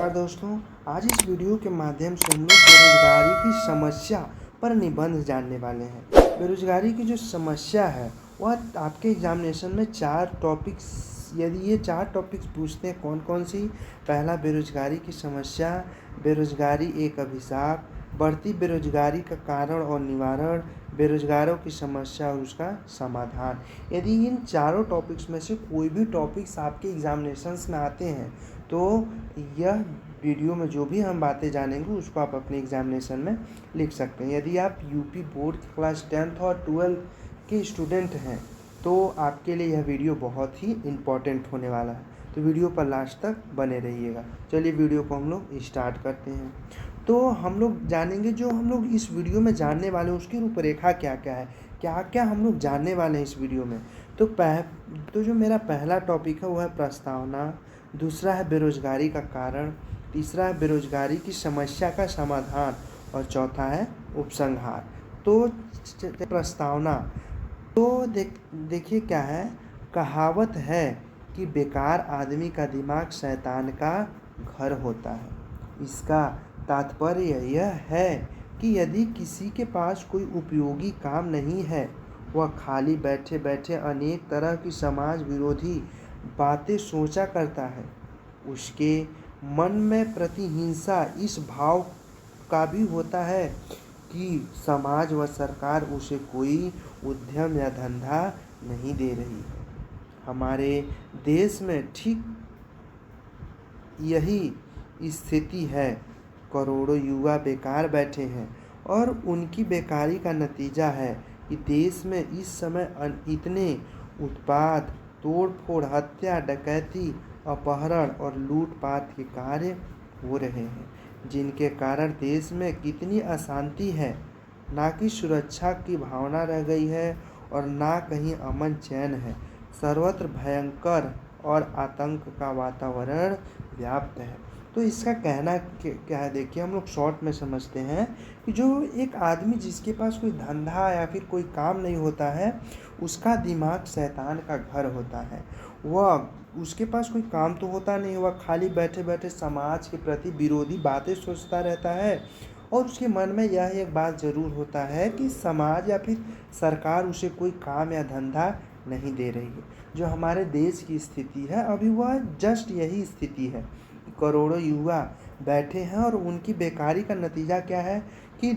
नमस्कार दोस्तों। आज इस वीडियो के माध्यम से हम लोग बेरोजगारी की समस्या पर निबंध जानने वाले हैं। बेरोजगारी की जो समस्या है वह आपके एग्जामिनेशन में 4 टॉपिक्स, यदि ये 4 टॉपिक्स पूछते हैं कौन कौन सी। पहला, बेरोजगारी की समस्या, बेरोजगारी एक अभिशाप, बढ़ती बेरोजगारी का कारण और निवारण, बेरोजगारों की समस्या और उसका समाधान। यदि इन चारों टॉपिक्स में से कोई भी टॉपिक्स आपके एग्जामिनेशंस में आते हैं तो यह वीडियो में जो भी हम बातें जानेंगे उसको आप अपने एग्जामिनेशन में लिख सकते हैं। यदि आप यूपी बोर्ड की क्लास 10th और 12th के स्टूडेंट हैं तो आपके लिए यह वीडियो बहुत ही इम्पोर्टेंट होने वाला है, तो वीडियो पर लास्ट तक बने रहिएगा। चलिए वीडियो को हम लोग स्टार्ट करते हैं। तो हम लोग जानेंगे, जो हम लोग इस वीडियो में जानने वाले हैं उसकी रूपरेखा क्या क्या है, क्या क्या हम लोग जानने वाले हैं इस वीडियो में। तो जो मेरा पहला टॉपिक है वो है प्रस्तावना, दूसरा है बेरोजगारी का कारण, तीसरा है बेरोजगारी की समस्या का समाधान और चौथा है उपसंहार। तो प्रस्तावना, तो देखिए क्या है, कहावत है कि बेकार आदमी का दिमाग शैतान का घर होता है। इसका तात्पर्य यह है कि यदि किसी के पास कोई उपयोगी काम नहीं है, वह खाली बैठे बैठे अनेक तरह की समाज विरोधी बातें सोचा करता है। उसके मन में प्रतिहिंसा इस भाव का भी होता है कि समाज व सरकार उसे कोई उद्यम या धंधा नहीं दे रही है। हमारे देश में ठीक यही स्थिति है। करोड़ों युवा बेकार बैठे हैं और उनकी बेकारी का नतीजा है कि देश में इस समय इतने उत्पात, तोड़फोड़, हत्या, डकैती, अपहरण और लूटपाट के कार्य हो रहे हैं, जिनके कारण देश में कितनी अशांति है। ना कि सुरक्षा की भावना रह गई है और ना कहीं अमन चैन है। सर्वत्र भयंकर और आतंक का वातावरण व्याप्त है। तो इसका कहना क्या है, देखिए हम लोग शॉर्ट में समझते हैं कि जो एक आदमी जिसके पास कोई धंधा या फिर कोई काम नहीं होता है, उसका दिमाग शैतान का घर होता है। वह उसके पास कोई काम तो होता नहीं, वह खाली बैठे बैठे समाज के प्रति विरोधी बातें सोचता रहता है और उसके मन में यह एक बात ज़रूर होता है कि समाज या फिर सरकार उसे कोई काम या धंधा नहीं दे रही है। जो हमारे देश की स्थिति है अभी वह जस्ट यही स्थिति है। करोड़ों युवा बैठे हैं और उनकी बेकारी का नतीजा क्या है कि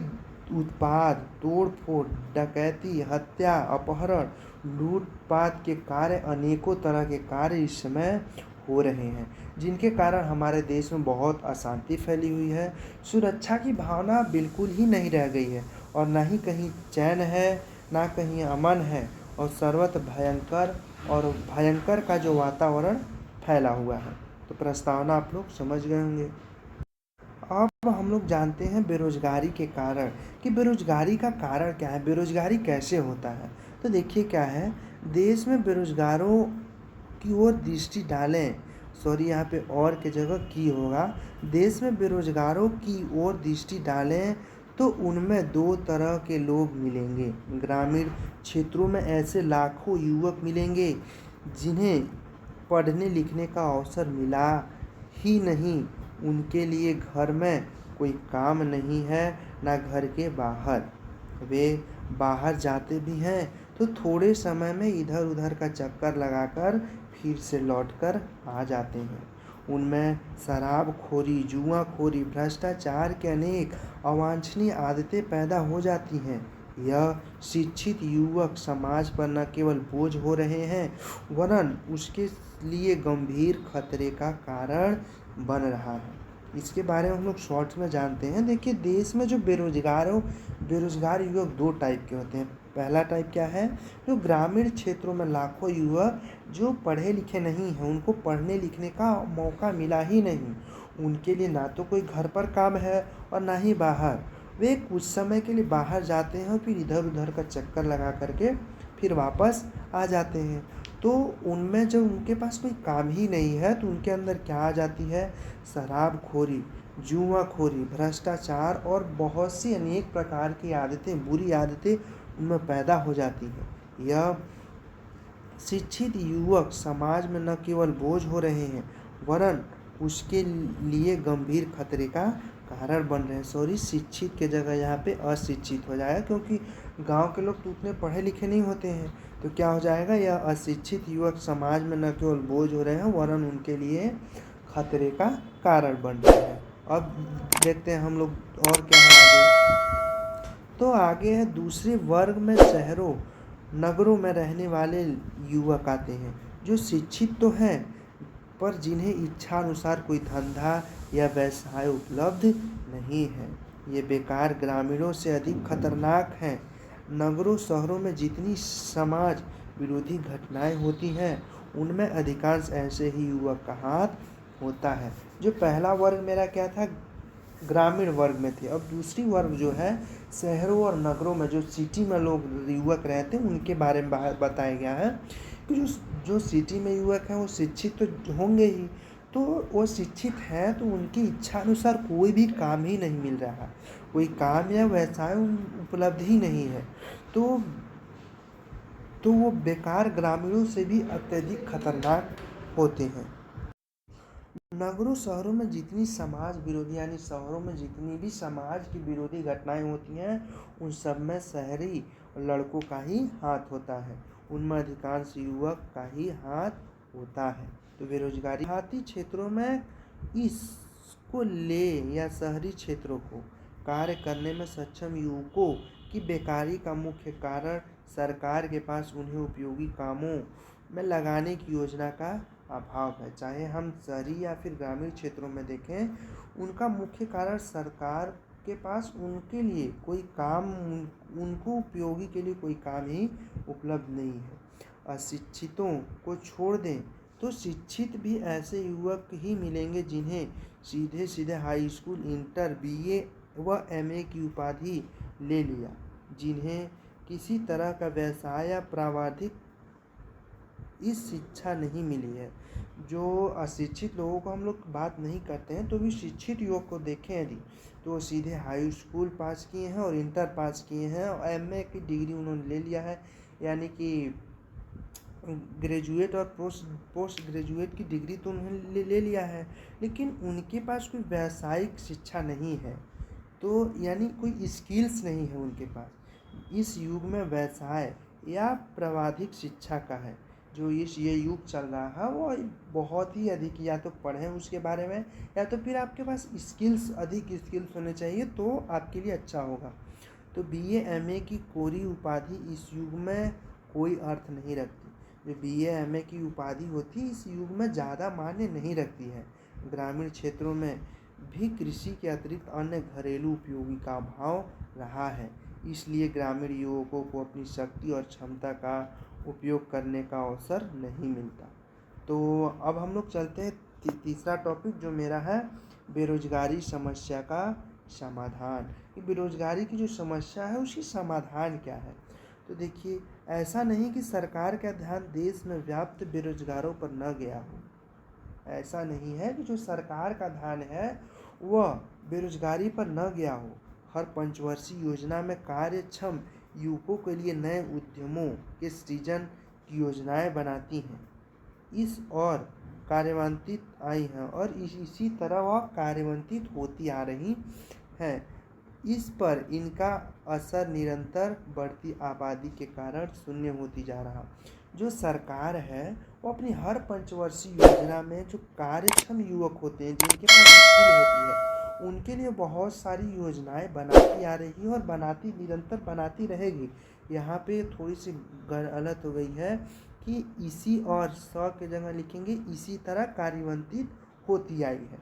उत्पात, तोड़फोड़, डकैती, हत्या, अपहरण, लूटपाट के कार्य, अनेकों तरह के कार्य इस समय हो रहे हैं, जिनके कारण हमारे देश में बहुत अशांति फैली हुई है। सुरक्षा की भावना बिल्कुल ही नहीं रह गई है और ना ही कहीं चैन है, ना कहीं अमन है और सर्वत्र भयंकर का जो वातावरण फैला हुआ है। तो प्रस्तावना आप लोग समझ गए होंगे। अब हम लोग जानते हैं बेरोजगारी के कारण, कि बेरोजगारी का कारण क्या है, बेरोजगारी कैसे होता है। तो देखिए क्या है, देश में बेरोजगारों की ओर दृष्टि डालें, यहाँ पे और के जगह की होगा। देश में बेरोजगारों की ओर दृष्टि डालें तो उनमें 2 तरह के लोग मिलेंगे। ग्रामीण क्षेत्रों में ऐसे लाखों युवक मिलेंगे जिन्हें पढ़ने लिखने का अवसर मिला ही नहीं, उनके लिए घर में कोई काम नहीं है, ना घर के बाहर। वे बाहर जाते भी हैं तो थोड़े समय में इधर उधर का चक्कर लगाकर फिर से लौटकर आ जाते हैं। उनमें शराबखोरी, जुआखोरी, भ्रष्टाचार के अनेक अवांछनीय आदतें पैदा हो जाती हैं। यह शिक्षित युवक समाज पर न केवल बोझ हो रहे हैं वरन उसके लिए गंभीर खतरे का कारण बन रहा है। इसके बारे में हम लोग शॉर्ट्स में जानते हैं। देखिए देश में जो बेरोजगार युवक 2 टाइप के होते हैं। पहला टाइप क्या है, जो ग्रामीण क्षेत्रों में लाखों युवक जो पढ़े लिखे नहीं हैं, उनको पढ़ने लिखने का मौका मिला ही नहीं, उनके लिए ना तो कोई घर पर काम है और ना ही बाहर। वे कुछ समय के लिए बाहर जाते हैं और फिर इधर उधर का चक्कर लगा करके फिर वापस आ जाते हैं। तो उनमें जब उनके पास कोई काम ही नहीं है तो उनके अंदर क्या आ जाती है, शराबखोरी, जुआखोरी, भ्रष्टाचार और बहुत सी अनेक प्रकार की आदतें, बुरी आदतें उनमें पैदा हो जाती है। यह शिक्षित युवक समाज में न केवल बोझ हो रहे हैं वरन उसके लिए गंभीर खतरे का कारण बन रहे हैं। शिक्षित के जगह यहाँ पे अशिक्षित हो जाएगा, क्योंकि गांव के लोग तो उतने पढ़े लिखे नहीं होते हैं। तो क्या हो जाएगा, यह अशिक्षित युवक समाज में न केवल बोझ हो रहे हैं वरन उनके लिए खतरे का कारण बन रहे हैं। अब देखते हैं हम लोग और क्या है आगे। तो आगे है दूसरे वर्ग में शहरों नगरों में रहने वाले युवक आते हैं, जो शिक्षित तो हैं पर जिन्हें इच्छा अनुसार कोई धंधा या व्यवसाय उपलब्ध नहीं है। ये बेकार ग्रामीणों से अधिक खतरनाक हैं। नगरों शहरों में जितनी समाज विरोधी घटनाएं होती हैं, उनमें अधिकांश ऐसे ही युवक का हाथ होता है। जो पहला वर्ग मेरा क्या था, ग्रामीण वर्ग में थे। अब दूसरी वर्ग जो है शहरों और नगरों में जो सिटी में लोग युवक रहते हैं उनके बारे में बताया गया है कि जो जो सिटी में युवक हैं वो शिक्षित तो होंगे ही, तो वो शिक्षित हैं तो उनकी इच्छा अनुसार कोई भी काम ही नहीं मिल रहा, कोई काम या व्यवसाय उपलब्ध ही नहीं है। तो वो बेकार ग्रामीणों से भी अत्यधिक खतरनाक होते हैं। नगरों शहरों में जितनी समाज विरोधी यानी शहरों में जितनी भी समाज की विरोधी घटनाएं होती हैं, उन सब में शहरी लड़कों का ही हाथ होता है। उनमें अधिकांश युवक का ही हाथ होता है। तो बेरोजगारी देहाती क्षेत्रों में इसको ले या शहरी क्षेत्रों को कार्य करने में सक्षम युवकों की बेकारी का मुख्य कारण सरकार के पास उन्हें उपयोगी कामों में लगाने की योजना का अभाव है। चाहे हम शहरी या फिर ग्रामीण क्षेत्रों में देखें, उनका मुख्य कारण सरकार के पास उनके लिए कोई काम, उनको उपयोगी के लिए कोई काम ही उपलब्ध नहीं है। अशिक्षितों को छोड़ दें तो शिक्षित भी ऐसे युवक ही मिलेंगे जिन्हें सीधे सीधे हाई स्कूल, इंटर, बीए व एमए की उपाधि ले लिया, जिन्हें किसी तरह का व्यवसाय या प्राविधिक इस शिक्षा नहीं मिली है। जो अशिक्षित लोगों को हम लोग बात नहीं करते हैं, तो भी शिक्षित युवक को देखें यदि, तो वो सीधे हाई स्कूल पास किए हैं और इंटर पास किए हैं और एमए की डिग्री उन्होंने ले लिया है, यानी कि ग्रेजुएट और पोस्ट ग्रेजुएट की डिग्री तो उन्होंने ले लिया है, लेकिन उनके पास कोई व्यावसायिक शिक्षा नहीं है। तो यानी कोई स्किल्स नहीं है उनके पास। इस युग में व्यवसाय या प्राविधिक शिक्षा का है जो ये युग चल रहा है, वो बहुत ही अधिक, या तो पढ़ें उसके बारे में या तो फिर आपके पास स्किल्स, अधिक स्किल्स होने चाहिए तो आपके लिए अच्छा होगा। तो बीए एमए की कोरी उपाधि इस युग में कोई अर्थ नहीं रखती। जो बीए एमए की उपाधि होती है इस युग में ज़्यादा मायने नहीं रखती है। ग्रामीण क्षेत्रों में भी कृषि के अतिरिक्त अन्य घरेलू उपयोगी का अभाव रहा है, इसलिए ग्रामीण युवकों को अपनी शक्ति और क्षमता का उपयोग करने का अवसर नहीं मिलता। तो अब हम लोग चलते हैं तीसरा टॉपिक जो मेरा है, बेरोजगारी समस्या का समाधान। कि बेरोजगारी की जो समस्या है उसकी समाधान क्या है। तो देखिए, ऐसा नहीं कि सरकार का ध्यान देश में व्याप्त बेरोजगारों पर न गया हो। ऐसा नहीं है कि जो सरकार का ध्यान है वह बेरोजगारी पर न गया हो। हर पंचवर्षीय योजना में कार्यक्षम युवकों के लिए नए उद्यमों के सृजन की योजनाएं बनाती हैं, इस और कार्यान्वित आई हैं और इसी तरह वह कार्यान्वित होती आ रही हैं। इस पर इनका असर निरंतर बढ़ती आबादी के कारण शून्य होती जा रहा। जो सरकार है वो अपनी हर पंचवर्षीय योजना में जो कार्यक्षम युवक होते हैं, जिनके पास स्किल होती है, उनके लिए बहुत सारी योजनाएं बनाती आ रही है और निरंतर बनाती रहेगी। यहाँ पे थोड़ी सी गलत हो गई है कि इसी और स के जगह लिखेंगे इसी तरह कार्यान्वित होती आई है,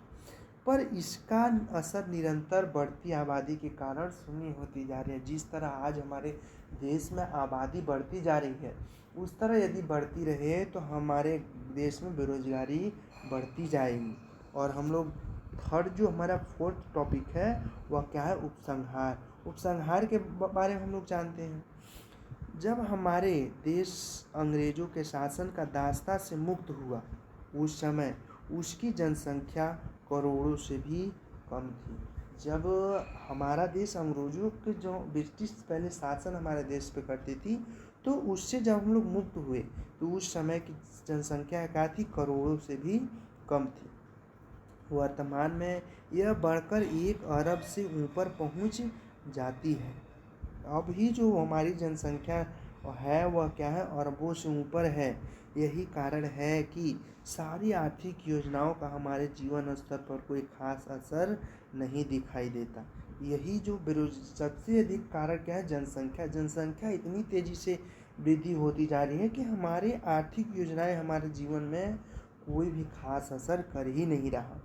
पर इसका असर निरंतर बढ़ती आबादी के कारण शून्य होती जा रही है। जिस तरह आज हमारे देश में आबादी बढ़ती जा रही है, उस तरह यदि बढ़ती रहे तो हमारे देश में बेरोजगारी बढ़ती जाएगी। और हम लोग थर्ड जो हमारा फोर्थ टॉपिक है वह क्या है, उपसंहार। उपसंहार के बारे में हम लोग जानते हैं। जब हमारे देश अंग्रेजों के शासन का दास्ता से मुक्त हुआ, उस समय उसकी जनसंख्या करोड़ों से भी कम थी। जब हमारा देश अंग्रेजों के जो ब्रिटिश पहले शासन हमारे देश पे करती थी, तो उससे जब हम लोग मुक्त हुए तो उस समय की जनसंख्या क्या थी, करोड़ों से भी कम थी। वर्तमान में यह बढ़कर 1 अरब से ऊपर पहुंच जाती है। अब ही जो हमारी जनसंख्या है वह क्या है, अरबों से ऊपर है। यही कारण है कि सारी आर्थिक योजनाओं का हमारे जीवन स्तर पर कोई खास असर नहीं दिखाई देता। यही जो सबसे अधिक कारण क्या है, जनसंख्या इतनी तेज़ी से वृद्धि होती जा रही है कि हमारी आर्थिक योजनाएं हमारे जीवन में कोई भी खास असर कर ही नहीं रहा।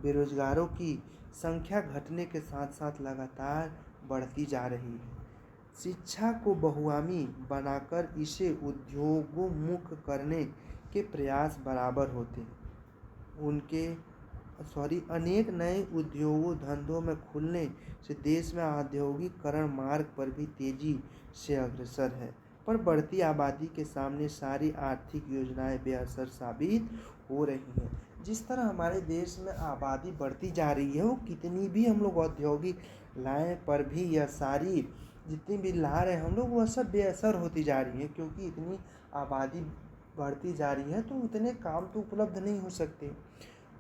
बेरोजगारों की संख्या घटने के साथ साथ लगातार बढ़ती जा रही है। शिक्षा को बहुआमी बनाकर इसे उद्योगोन्मुख करने के प्रयास बराबर होते हैं। अनेक नए उद्योगों धंधों में खुलने से देश में औद्योगिकरण मार्ग पर भी तेजी से अग्रसर है, पर बढ़ती आबादी के सामने सारी आर्थिक योजनाएं बेअसर साबित हो रही हैं। जिस तरह हमारे देश में आबादी बढ़ती जा रही है, वो कितनी भी हम लोग औद्योगिक लाएं पर भी यह सारी जितनी भी ला रहे हैं हम लोग, वह सब बेअसर होती जा रही है, क्योंकि इतनी आबादी बढ़ती जा रही है तो उतने काम तो उपलब्ध नहीं हो सकते।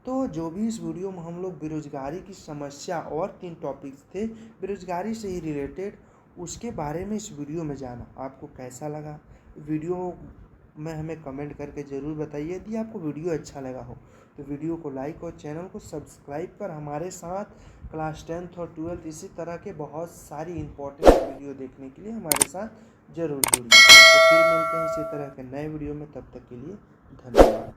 तो जो भी इस वीडियो में हम लोग बेरोजगारी की समस्या और 3 टॉपिक्स थे बेरोजगारी से ही रिलेटेड, उसके बारे में इस वीडियो में जाना। आपको कैसा लगा वीडियो में हमें कमेंट करके ज़रूर बताइए। यदि आपको वीडियो अच्छा लगा हो तो वीडियो को लाइक और चैनल को सब्सक्राइब कर हमारे साथ क्लास 10th और 12th इसी तरह के बहुत सारी इंपॉर्टेंट वीडियो देखने के लिए हमारे साथ ज़रूर जुड़िए। तो फिर मिलते हैं इसी तरह के नए वीडियो में, तब तक के लिए धन्यवाद।